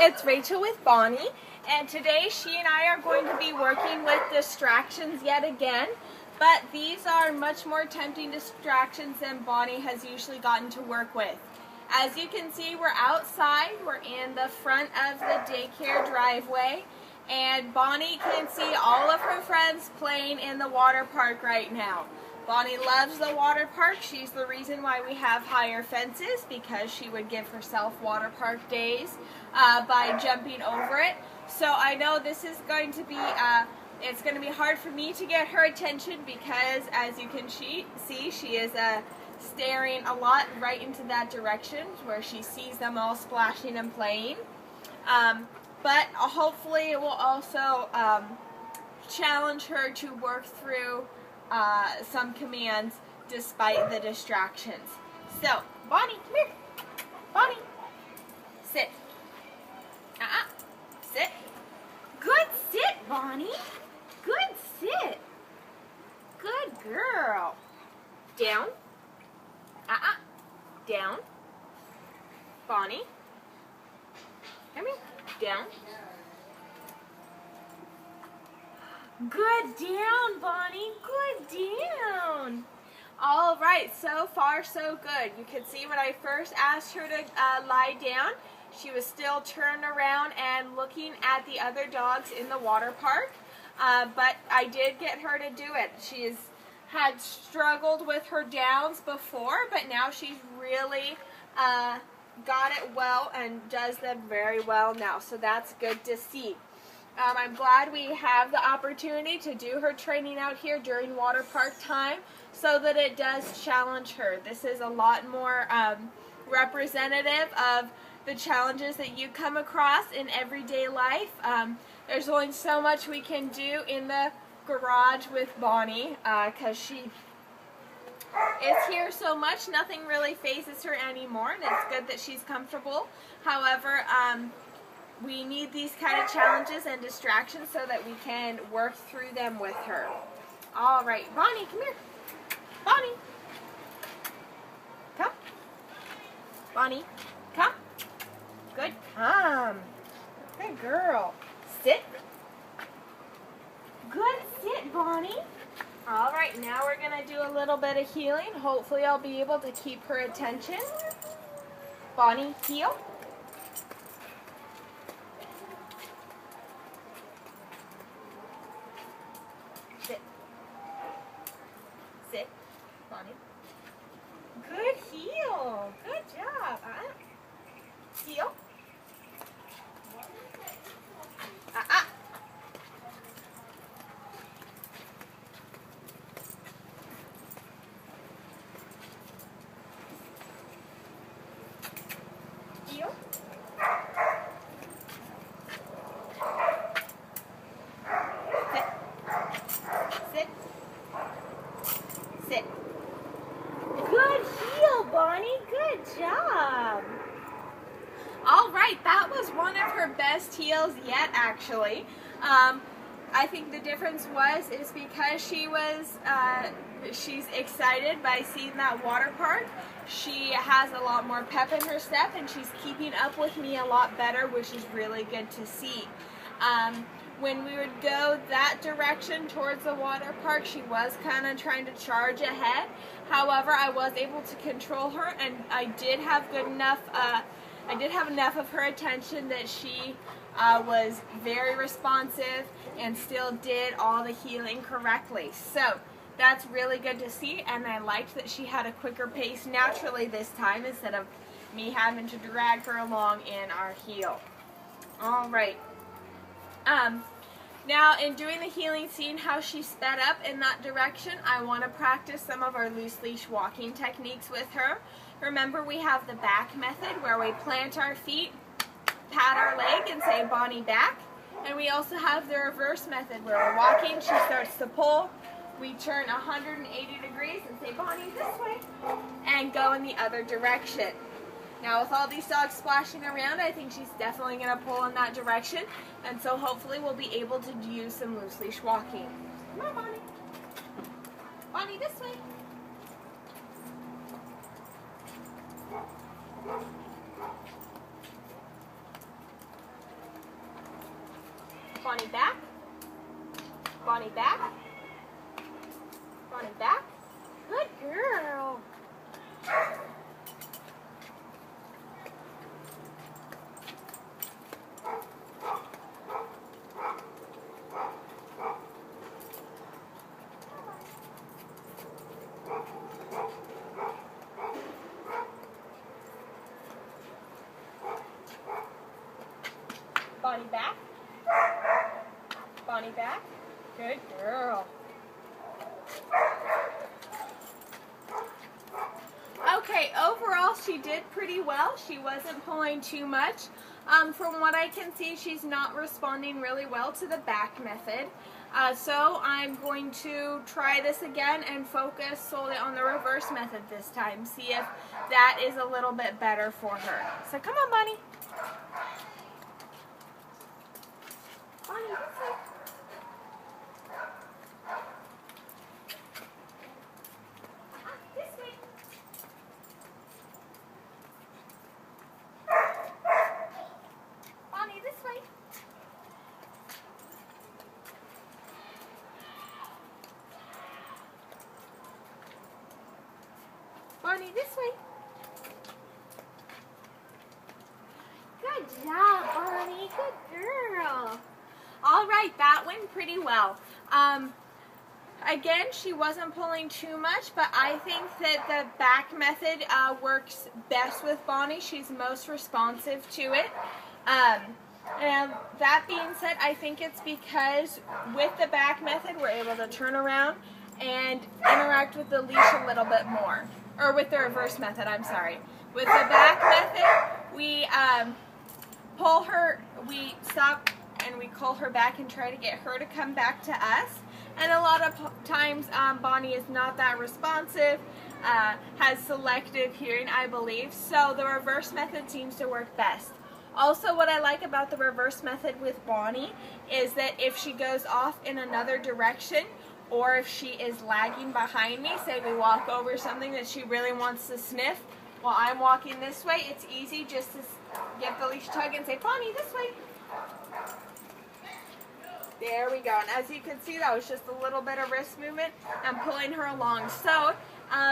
It's Rachel with Bonnie, and today she and I are going to be working with distractions yet again, but these are much more tempting distractions than Bonnie has usually gotten to work with. As you can see, we're outside, we're in the front of the daycare driveway, and Bonnie can see all of her friends playing in the water park right now. Bonnie loves the water park. She's the reason why we have higher fences, because she would give herself water park days by jumping over it. So I know this is going to be, it's going to be hard for me to get her attention because, as you can see, she is staring a lot right into that direction where she sees them all splashing and playing. But hopefully it will also challenge her to work through some commands despite the distractions. So, Bonnie, come here. Bonnie, sit. Sit. Good sit, Bonnie. Good sit. Good girl. Down. Down. Bonnie. Come here. Down. Good down, Bonnie. Good down. All right, so far so good. You can see when I first asked her to lie down, she was still turned around and looking at the other dogs in the water park, but I did get her to do it. She had struggled with her downs before, but now she's really got it well and does them very well now, so that's good to see. I'm glad we have the opportunity to do her training out here during water park time so that it does challenge her. This is a lot more representative of the challenges that you come across in everyday life. There's only so much we can do in the garage with Bonnie because she is here so much. Nothing really phases her anymore, and it's good that she's comfortable. However, we need these kind of challenges and distractions so that we can work through them with her. All right, Bonnie, come here. Bonnie, come. Bonnie, come. Good. Good girl. Sit. Good sit, Bonnie. All right, now we're going to do a little bit of healing. Hopefully I'll be able to keep her attention. Bonnie, heel. Sit. Sit, Bonnie. Good heel. Good job. Heel. Heel. Sit. Sit. Good heel, Bonnie. Good job. All right, that was one of her best heels yet, actually. I think the difference is because she's excited by seeing that water park. She has a lot more pep in her step, and she's keeping up with me a lot better, which is really good to see. When we would go that direction towards the water park, she was kind of trying to charge ahead. However, I was able to control her, and I did have enough of her attention that she was very responsive and still did all the healing correctly. So that's really good to see, and I liked that she had a quicker pace naturally this time instead of me having to drag her along in our heel. All right. Now, in doing the healing, seeing how she sped up in that direction, I want to practice some of our loose leash walking techniques with her. Remember, we have the back method where we plant our feet, pat our leg, and say, Bonnie, back. And we also have the reverse method where we're walking, she starts to pull, we turn 180 degrees and say, Bonnie, this way, and go in the other direction. Now, with all these dogs splashing around, I think she's definitely going to pull in that direction, and so hopefully we'll be able to use some loose leash walking. Come on, Bonnie. Bonnie, this way. Bonnie back. Bonnie back. Bonnie back. Good girl. Bonnie back. Bonnie back. Good girl. Okay, overall she did pretty well. She wasn't pulling too much. From what I can see, she's not responding really well to the back method. So I'm going to try this again and focus solely on the reverse method this time. See if that is a little bit better for her. So come on, Bonnie. Bonnie, this way. This way. Bonnie, this way. Bonnie, this way. Good job, Bonnie. Good girl. All right, that went pretty well. Again, she wasn't pulling too much, but I think that the back method works best with Bonnie. She's most responsive to it. And that being said, I think it's because with the back method, we're able to turn around and interact with the leash a little bit more. Or with the reverse method, I'm sorry. With the back method, we pull her, we stop and we call her back and try to get her to come back to us. And a lot of times Bonnie is not that responsive, has selective hearing, I believe. So the reverse method seems to work best. Also, what I like about the reverse method with Bonnie is that if she goes off in another direction, or if she is lagging behind me, say we walk over something that she really wants to sniff while I'm walking this way, it's easy just to get the leash tug and say, Bonnie, this way. There we go. And as you can see, that was just a little bit of wrist movement and pulling her along. So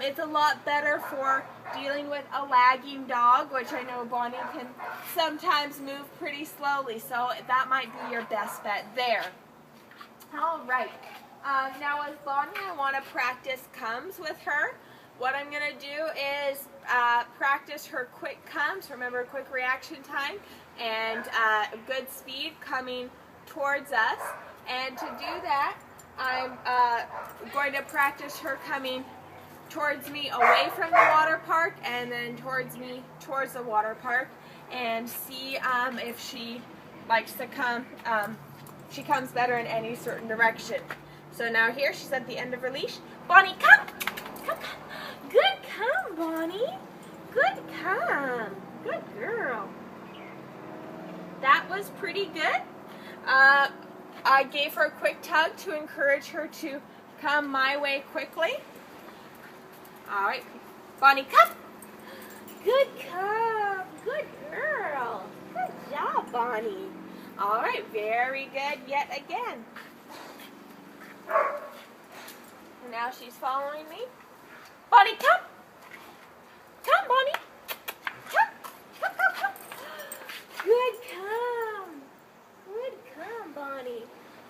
it's a lot better for dealing with a lagging dog, which I know Bonnie can sometimes move pretty slowly. So that might be your best bet there. All right. Now with Bonnie, I want to practice comes with her. What I'm going to do is practice her quick comes. Remember, quick reaction time and good speed coming towards us. And to do that, I'm going to practice her coming towards me away from the water park and then towards me towards the water park, and see if she likes to come, she comes better in any certain direction. So now here, she's at the end of her leash. Bonnie, come! Come, come. Good come, Bonnie. Good come. Good girl. That was pretty good. I gave her a quick tug to encourage her to come my way quickly. All right, Bonnie, come. Good come. Good girl. Good job, Bonnie. All right, very good yet again. And now she's following me. Bonnie, come. Come, Bonnie. Come. Come, come, come. Good come. Good come, Bonnie.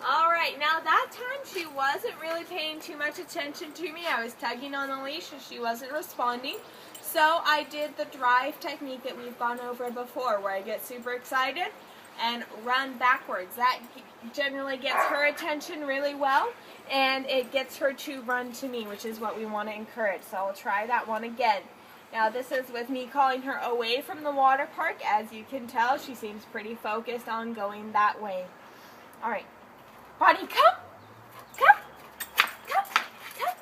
All right, now that time she wasn't really paying too much attention to me. I was tugging on the leash and she wasn't responding. So I did the drive technique that we've gone over before, where I get super excited and run backwards. That generally gets her attention really well, and it gets her to run to me, which is what we want to encourage. So I'll try that one again. Now this is with me calling her away from the water park. As you can tell, she seems pretty focused on going that way. All right. Bonnie, come. Come. Come. Come.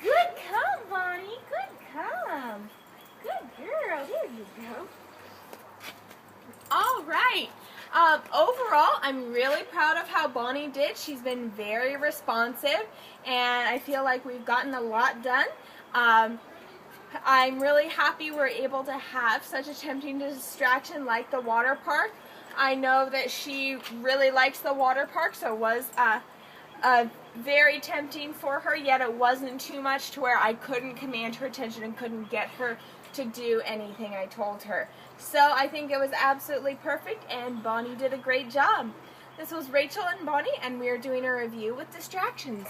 Good come, Bonnie. Good come. Good girl. There you go. All right. Overall, I'm really proud of how Bonnie did. She's been very responsive, and I feel like we've gotten a lot done. I'm really happy we're able to have such a tempting distraction like the water park. I know that she really likes the water park, so it was very tempting for her, yet it wasn't too much to where I couldn't command her attention and couldn't get her to do anything I told her. So I think it was absolutely perfect, and Bonnie did a great job. This was Rachel and Bonnie, and we are doing a review with distractions.